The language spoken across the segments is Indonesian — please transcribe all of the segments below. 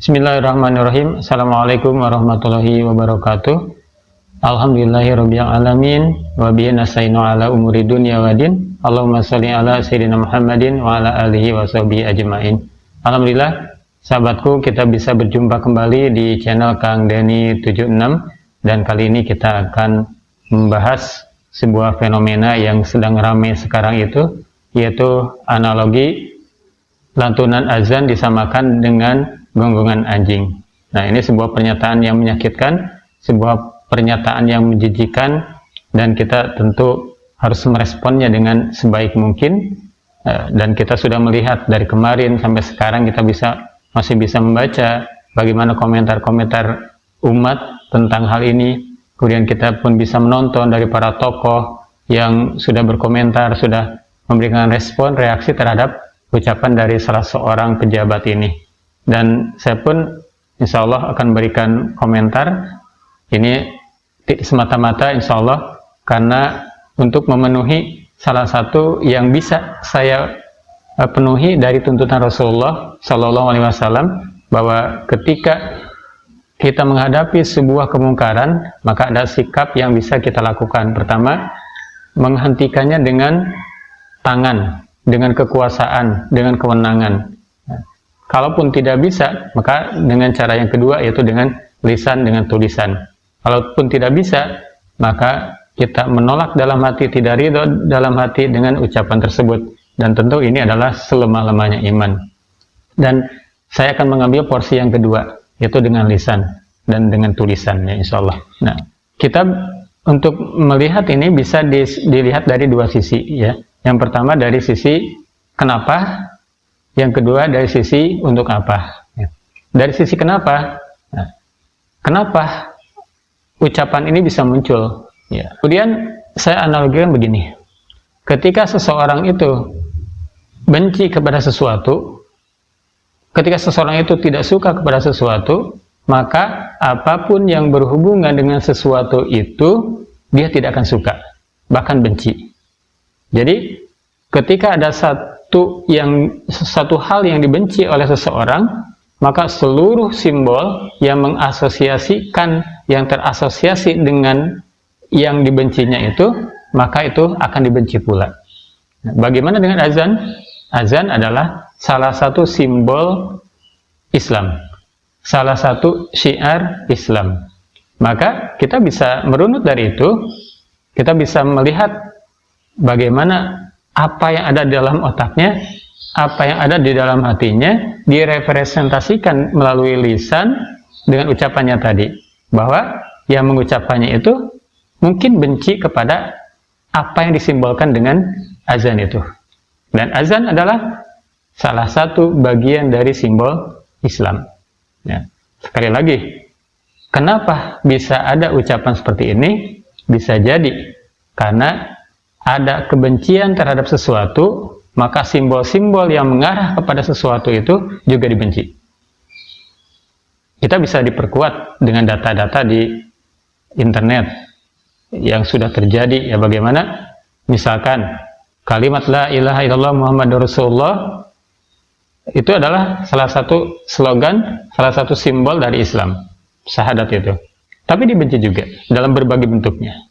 Bismillahirrahmanirrahim. Assalamualaikum warahmatullahi wabarakatuh. Alhamdulillahirabbil alamin wa bihi nasta'inu ala umuri dunya waddin. Allahumma shalli ala sayyidina Muhammadin wa ala alihi washabihi ajmain. Alhamdulillah, sahabatku, kita bisa berjumpa kembali di channel Kang Denny 76, dan kali ini kita akan membahas sebuah fenomena yang sedang ramai sekarang itu, yaitu analogi lantunan azan disamakan dengan gonggongan anjing. Nah, ini sebuah pernyataan yang menyakitkan, sebuah pernyataan yang menjijikan, dan kita tentu harus meresponnya dengan sebaik mungkin. Dan kita sudah melihat dari kemarin sampai sekarang, kita masih bisa membaca bagaimana komentar-komentar umat tentang hal ini. Kemudian kita pun bisa menonton dari para tokoh yang sudah berkomentar, sudah memberikan respon, reaksi terhadap ucapan dari salah seorang pejabat ini. Dan saya pun insya Allah akan berikan komentar ini semata-mata insya Allah karena untuk memenuhi salah satu yang bisa saya penuhi dari tuntutan Rasulullah Shallallahu Alaihi Wasallam, bahwa ketika kita menghadapi sebuah kemungkaran, maka ada sikap yang bisa kita lakukan. Pertama, menghentikannya dengan tangan, dengan kekuasaan, dengan kewenangan. Kalaupun tidak bisa, maka dengan cara yang kedua, yaitu dengan lisan, dengan tulisan. Kalaupun tidak bisa, maka kita menolak dalam hati, tidak ridho dalam hati dengan ucapan tersebut. Dan tentu ini adalah selemah-lemahnya iman. Dan saya akan mengambil porsi yang kedua, yaitu dengan lisan dan dengan tulisannya, insya Allah. Nah, kita untuk melihat ini bisa dilihat dari dua sisi, ya. Yang pertama dari sisi kenapa, yang kedua dari sisi untuk apa. Dari sisi kenapa, nah, kenapa ucapan ini bisa muncul? Ya. Kemudian saya analogikan begini, ketika seseorang itu benci kepada sesuatu, ketika seseorang itu tidak suka kepada sesuatu, maka apapun yang berhubungan dengan sesuatu itu dia tidak akan suka, bahkan benci. Jadi ketika ada satu hal yang dibenci oleh seseorang, maka seluruh simbol yang mengasosiasikan, yang terasosiasi dengan yang dibencinya itu, maka itu akan dibenci pula. Bagaimana dengan azan? Azan adalah salah satu simbol Islam, salah satu syiar Islam. Maka kita bisa merunut dari itu, kita bisa melihat bagaimana apa yang ada di dalam otaknya, apa yang ada di dalam hatinya, direpresentasikan melalui lisan dengan ucapannya tadi. Bahwa yang mengucapkannya itu mungkin benci kepada apa yang disimbolkan dengan azan itu. Dan azan adalah salah satu bagian dari simbol Islam. Ya. Sekali lagi, kenapa bisa ada ucapan seperti ini? Bisa jadi karena ada kebencian terhadap sesuatu, maka simbol-simbol yang mengarah kepada sesuatu itu juga dibenci. Kita bisa diperkuat dengan data-data di internet yang sudah terjadi, ya. Bagaimana? Misalkan kalimat la ilaha illallah Muhammadur Rasulullah itu adalah salah satu slogan, salah satu simbol dari Islam, syahadat itu. Tapi dibenci juga dalam berbagai bentuknya.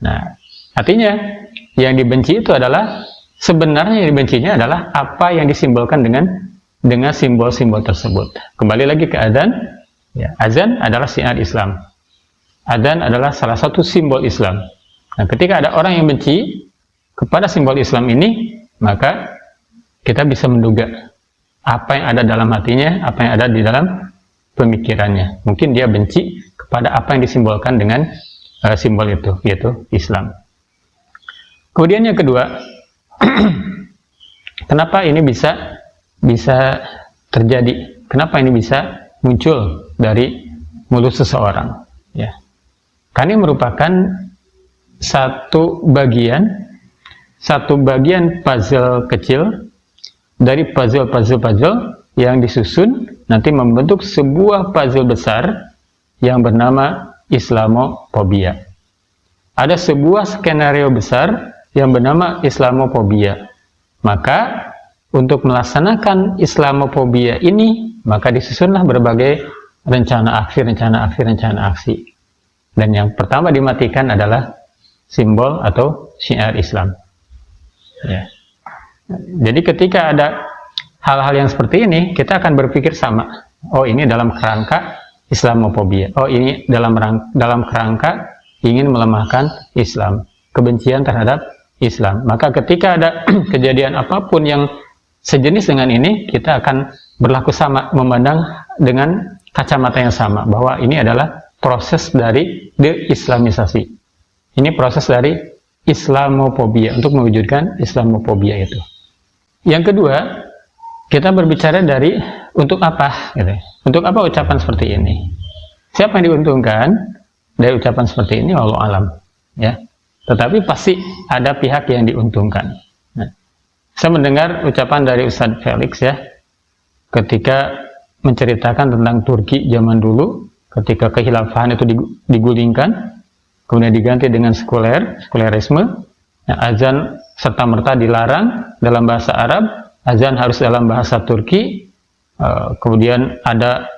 Nah, artinya yang dibenci itu adalah, sebenarnya yang dibencinya adalah apa yang disimbolkan dengan simbol-simbol tersebut. Kembali lagi ke azan, ya, azan adalah syiar Islam. Azan adalah salah satu simbol Islam. Nah, ketika ada orang yang benci kepada simbol Islam ini, maka kita bisa menduga apa yang ada dalam hatinya, apa yang ada di dalam pemikirannya. Mungkin dia benci kepada apa yang disimbolkan dengan simbol itu, yaitu Islam. Kemudian yang kedua, kenapa ini bisa terjadi? Kenapa ini bisa muncul dari mulut seseorang? Ya. Karena ini merupakan satu bagian puzzle kecil dari puzzle yang disusun nanti membentuk sebuah puzzle besar yang bernama Islamofobia. Ada sebuah skenario besar yang bernama Islamofobia. Maka untuk melaksanakan Islamofobia ini, maka disusunlah berbagai rencana aksi. Dan yang pertama dimatikan adalah simbol atau syiar Islam. Ya. Jadi ketika ada hal-hal yang seperti ini, kita akan berpikir sama. Oh, ini dalam kerangka Islamofobia. Oh, ini dalam kerangka ingin melemahkan Islam, kebencian terhadap Islam. Maka ketika ada kejadian apapun yang sejenis dengan ini, kita akan berlaku sama, memandang dengan kacamata yang sama, bahwa ini adalah proses dari de-islamisasi. Ini proses dari Islamofobia, untuk mewujudkan Islamofobia itu. Yang kedua, kita berbicara dari untuk apa, gitu. Untuk apa ucapan seperti ini? Siapa yang diuntungkan dari ucapan seperti ini? Wallahu alam, ya. Tetapi pasti ada pihak yang diuntungkan. Nah, saya mendengar ucapan dari Ustadz Felix, ya, ketika menceritakan tentang Turki zaman dulu, ketika kekhilafahan itu digulingkan, kemudian diganti dengan sekulerisme. Ya, azan serta merta dilarang dalam bahasa Arab, azan harus dalam bahasa Turki. Kemudian ada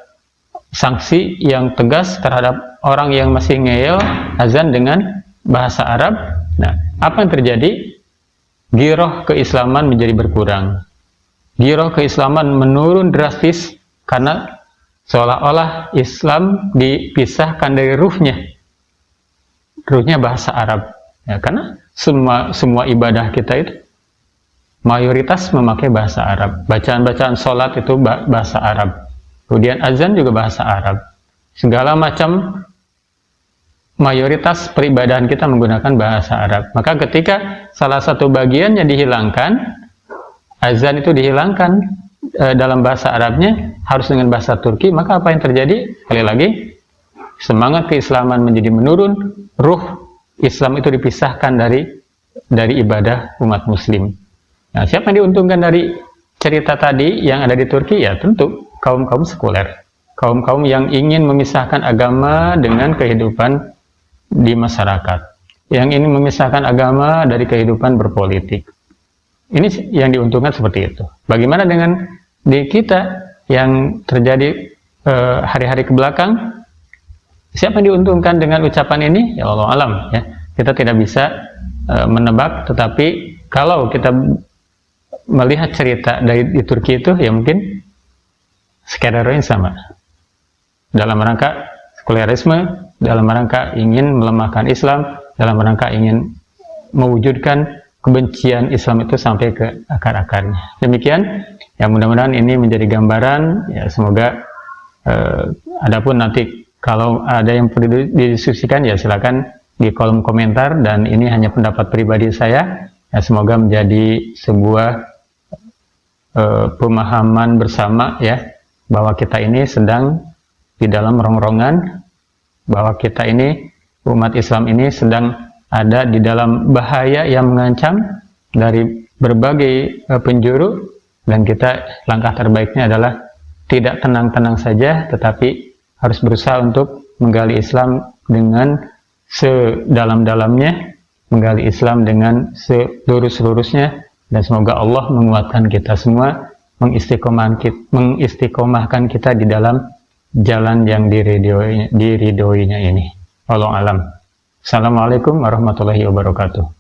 sanksi yang tegas terhadap orang yang masih ngeyel azan dengan bahasa Arab. Nah, apa yang terjadi? Giroh keislaman menjadi berkurang. Giroh keislaman menurun drastis karena seolah-olah Islam dipisahkan dari ruhnya bahasa Arab. Ya, karena semua ibadah kita itu mayoritas memakai bahasa Arab. Bacaan-bacaan sholat itu bahasa Arab. Kemudian azan juga bahasa Arab. Segala macam mayoritas peribadahan kita menggunakan bahasa Arab. Maka ketika salah satu bagiannya dihilangkan, azan itu dihilangkan dalam bahasa Arabnya, harus dengan bahasa Turki, maka apa yang terjadi? Sekali lagi, semangat keislaman menjadi menurun, ruh Islam itu dipisahkan dari ibadah umat muslim. Nah, siapa yang diuntungkan dari cerita tadi yang ada di Turki? Ya tentu kaum-kaum sekuler, kaum-kaum yang ingin memisahkan agama dengan kehidupan di masyarakat, yang ingin memisahkan agama dari kehidupan berpolitik. Ini yang diuntungkan seperti itu. Bagaimana dengan di kita yang terjadi hari-hari kebelakang? Siapa yang diuntungkan dengan ucapan ini? Ya Allah alam, ya. Kita tidak bisa menebak, tetapi kalau kita melihat cerita di Turki itu, ya mungkin skenario yang sama. Dalam rangka sekulerisme, dalam rangka ingin melemahkan Islam, dalam rangka ingin mewujudkan kebencian Islam itu sampai ke akar-akarnya. Demikian, ya mudah-mudahan ini menjadi gambaran. Ya semoga adapun nanti kalau ada yang perlu didiskusikan, ya silakan di kolom komentar, dan ini hanya pendapat pribadi saya. Ya, semoga menjadi sebuah pemahaman bersama, ya, bahwa kita ini sedang di dalam rongrongan, bahwa kita ini, umat Islam ini sedang ada di dalam bahaya yang mengancam dari berbagai penjuru, dan kita langkah terbaiknya adalah tidak tenang-tenang saja, tetapi harus berusaha untuk menggali Islam dengan sedalam-dalamnya, menggali Islam dengan selurus-lurusnya, dan semoga Allah menguatkan kita semua, mengistiqomahkan kita di dalam jalan yang diridhoinya ini. Wallahu alam. Assalamualaikum warahmatullahi wabarakatuh.